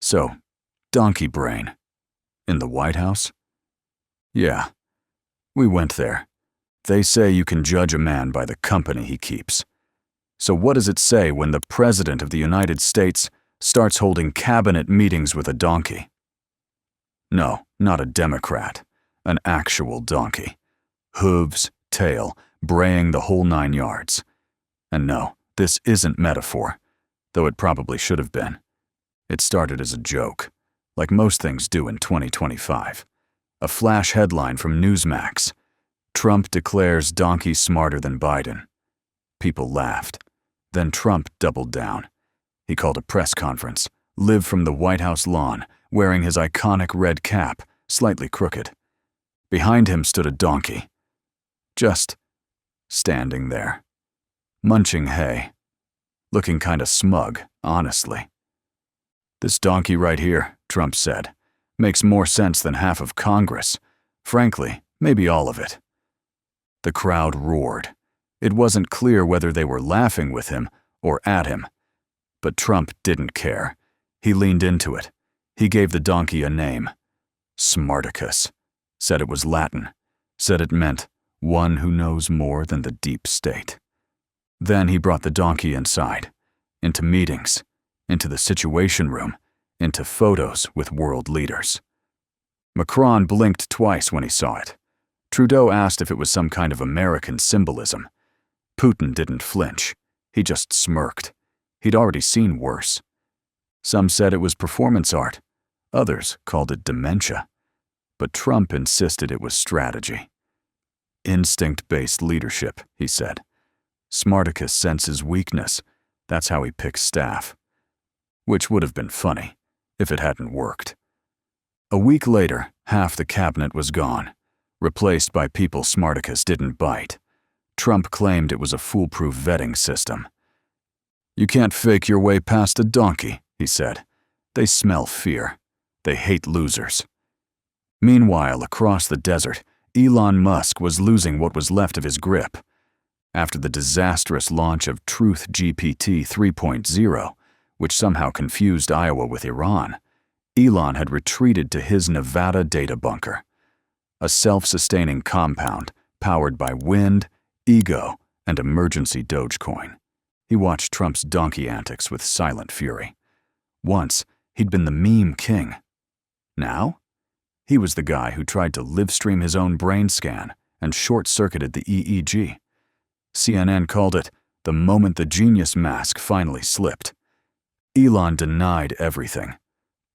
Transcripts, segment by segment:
So, donkey brain. In the White House? Yeah. We went there. They say you can judge a man by the company he keeps. So what does it say when the President of the United States starts holding cabinet meetings with a donkey? No, not a Democrat. An actual donkey. Hooves, tail, braying the whole 9 yards. And no, this isn't metaphor, though it probably should have been. It started as a joke, like most things do in 2025. A flash headline from Newsmax. Trump declares donkey smarter than Biden. People laughed. Then Trump doubled down. He called a press conference, live from the White House lawn, wearing his iconic red cap, slightly crooked. Behind him stood a donkey. Just standing there. Munching hay. Looking kinda smug, honestly. This donkey right here, Trump said, makes more sense than half of Congress. Frankly, maybe all of it. The crowd roared. It wasn't clear whether they were laughing with him or at him. But Trump didn't care. He leaned into it. He gave the donkey a name. Smartacus. Said it was Latin. Said it meant one who knows more than the deep state. Then he brought the donkey inside. Into meetings. Into the Situation Room. Into photos with world leaders. Macron blinked twice when he saw it. Trudeau asked if it was some kind of American symbolism. Putin didn't flinch. He just smirked. He'd already seen worse. Some said it was performance art. Others called it dementia. But Trump insisted it was strategy. Instinct-based leadership, he said. Smartacus senses weakness. That's how he picks staff. Which would have been funny, if it hadn't worked. A week later, half the cabinet was gone, replaced by people Smartacus didn't bite. Trump claimed it was a foolproof vetting system. You can't fake your way past a donkey, he said. They smell fear. They hate losers. Meanwhile, across the desert, Elon Musk was losing what was left of his grip. After the disastrous launch of Truth GPT 3.0, which somehow confused Iowa with Iran, Elon had retreated to his Nevada data bunker, a self-sustaining compound powered by wind, ego, and emergency Dogecoin. He watched Trump's donkey antics with silent fury. Once, he'd been the meme king. Now, he was the guy who tried to live-stream his own brain scan and short-circuited the EEG. CNN called it the moment the genius mask finally slipped. Elon denied everything,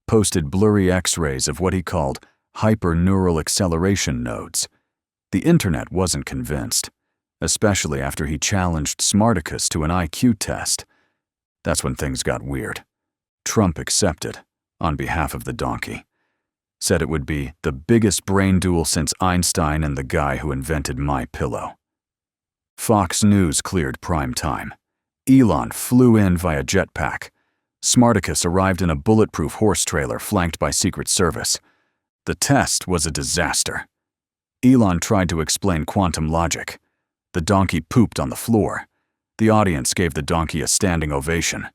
posted blurry x-rays of what he called hyper-neural acceleration nodes. The internet wasn't convinced, especially after he challenged Smartacus to an IQ test. That's when things got weird. Trump accepted, on behalf of the donkey. Said it would be the biggest brain duel since Einstein and the guy who invented MyPillow. Fox News cleared prime time. Elon flew in via jetpack. Smartacus arrived in a bulletproof horse trailer flanked by Secret Service. The test was a disaster. Elon tried to explain quantum logic. The donkey pooped on the floor. The audience gave the donkey a standing ovation.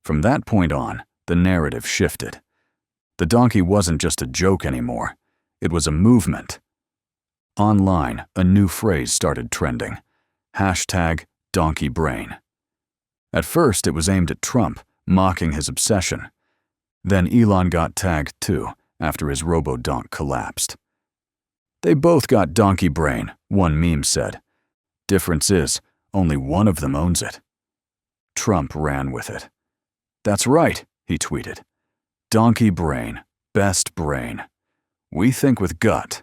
From that point on, the narrative shifted. The donkey wasn't just a joke anymore. It was a movement. Online, a new phrase started trending. #DonkeyBrain. At first, it was aimed at Trump, mocking his obsession. Then Elon got tagged too, after his robo-donk collapsed. They both got donkey brain, one meme said. Difference is, only one of them owns it. Trump ran with it. That's right, he tweeted. Donkey brain, best brain. We think with gut.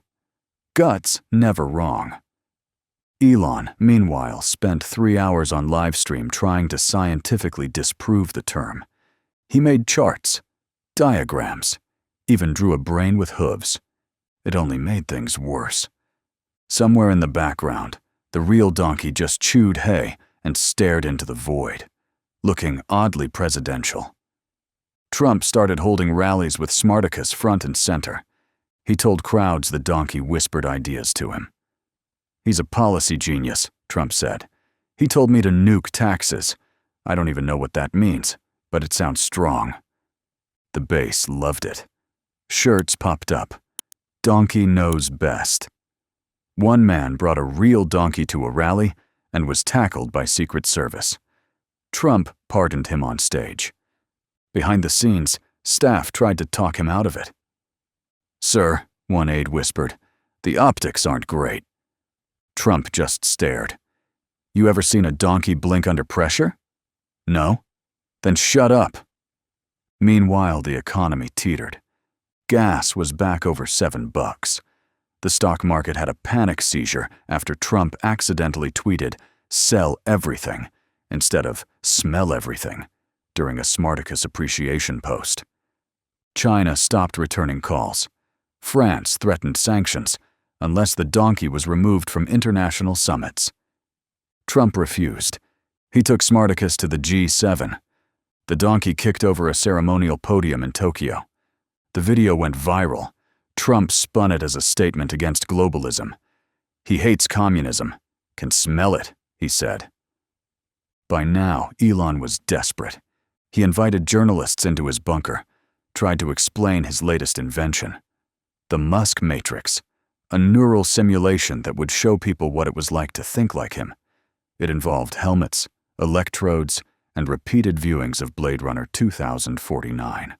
Gut's never wrong. Elon, meanwhile, spent 3 hours on livestream trying to scientifically disprove the term. He made charts, diagrams, even drew a brain with hooves. It only made things worse. Somewhere in the background, the real donkey just chewed hay and stared into the void, looking oddly presidential. Trump started holding rallies with Smartacus front and center. He told crowds the donkey whispered ideas to him. He's a policy genius, Trump said. He told me to nuke taxes. I don't even know what that means, but it sounds strong. The base loved it. Shirts popped up. Donkey knows best. One man brought a real donkey to a rally and was tackled by Secret Service. Trump pardoned him on stage. Behind the scenes, staff tried to talk him out of it. "Sir," one aide whispered, "the optics aren't great." Trump just stared. "You ever seen a donkey blink under pressure? No? Then shut up." Meanwhile, the economy teetered. Gas was back over $7. The stock market had a panic seizure after Trump accidentally tweeted, "Sell everything," instead of "smell everything," during a Smartacus appreciation post. China stopped returning calls. France threatened sanctions unless the donkey was removed from international summits. Trump refused. He took Smartacus to the G7. The donkey kicked over a ceremonial podium in Tokyo. The video went viral. Trump spun it as a statement against globalism. He hates communism. Can smell it, he said. By now, Elon was desperate. He invited journalists into his bunker, tried to explain his latest invention. The Musk Matrix, a neural simulation that would show people what it was like to think like him. It involved helmets, electrodes, and repeated viewings of Blade Runner 2049.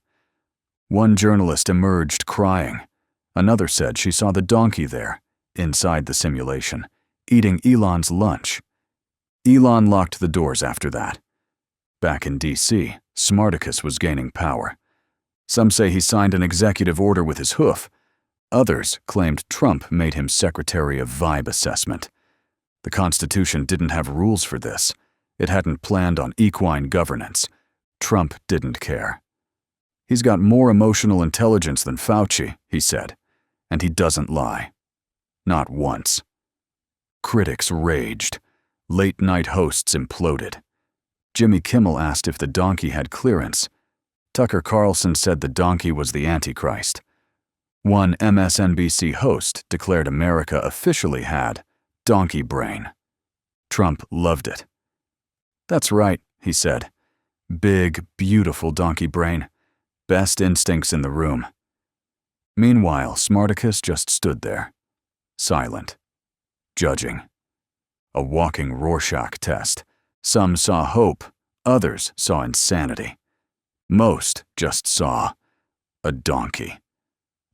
One journalist emerged crying. Another said she saw the donkey there, inside the simulation, eating Elon's lunch. Elon locked the doors after that. Back in D.C., Smartacus was gaining power. Some say he signed an executive order with his hoof. Others claimed Trump made him Secretary of Vibe Assessment. The Constitution didn't have rules for this. It hadn't planned on equine governance. Trump didn't care. "He's got more emotional intelligence than Fauci," he said, and he doesn't lie. Not once. Critics raged. Late-night hosts imploded. Jimmy Kimmel asked if the donkey had clearance. Tucker Carlson said the donkey was the Antichrist. One MSNBC host declared America officially had donkey brain. Trump loved it. "That's right," he said. "Big, beautiful donkey brain. Best instincts in the room." Meanwhile, Smartacus just stood there, silent, judging. A walking Rorschach test. Some saw hope, others saw insanity. Most just saw a donkey.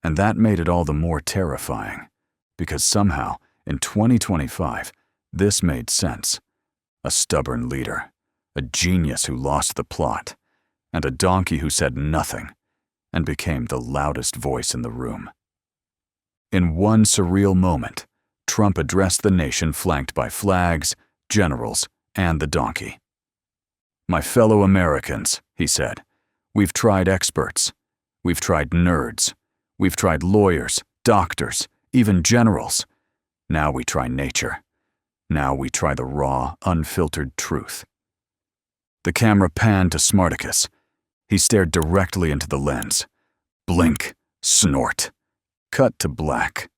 And that made it all the more terrifying, because somehow, in 2025, this made sense. A stubborn leader, a genius who lost the plot, and a donkey who said nothing and became the loudest voice in the room. In one surreal moment, Trump addressed the nation flanked by flags, generals, and the donkey. "My fellow Americans," he said, "we've tried experts. We've tried nerds. We've tried lawyers, doctors, even generals. Now we try nature. Now we try the raw, unfiltered truth." The camera panned to Smartacus. He stared directly into the lens. Blink, snort. Cut to black.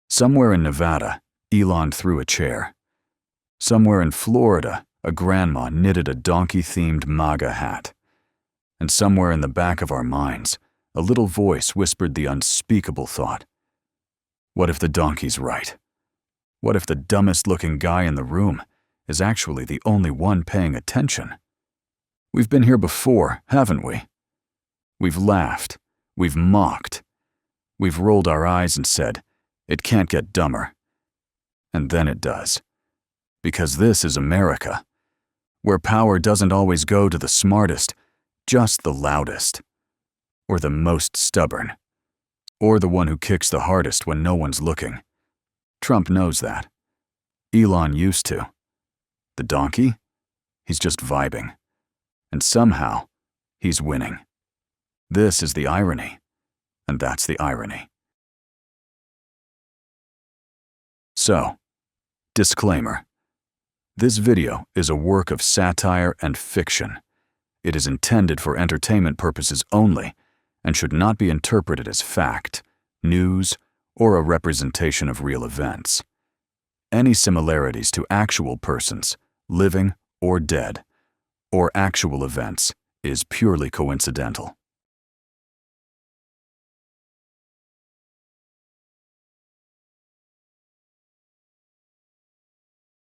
Somewhere in Nevada, Elon threw a chair. Somewhere in Florida, a grandma knitted a donkey-themed MAGA hat. And somewhere in the back of our minds, a little voice whispered the unspeakable thought. What if the donkey's right? What if the dumbest-looking guy in the room is actually the only one paying attention? We've been here before, haven't we? We've laughed. We've mocked. We've rolled our eyes and said, "It can't get dumber." And then it does. Because this is America, where power doesn't always go to the smartest, just the loudest, or the most stubborn, or the one who kicks the hardest when no one's looking. Trump knows that. Elon used to. The donkey? He's just vibing. And somehow, he's winning. This is the irony, and that's the irony. So, disclaimer. This video is a work of satire and fiction. It is intended for entertainment purposes only and should not be interpreted as fact, news, or a representation of real events. Any similarities to actual persons, living or dead, or actual events, is purely coincidental.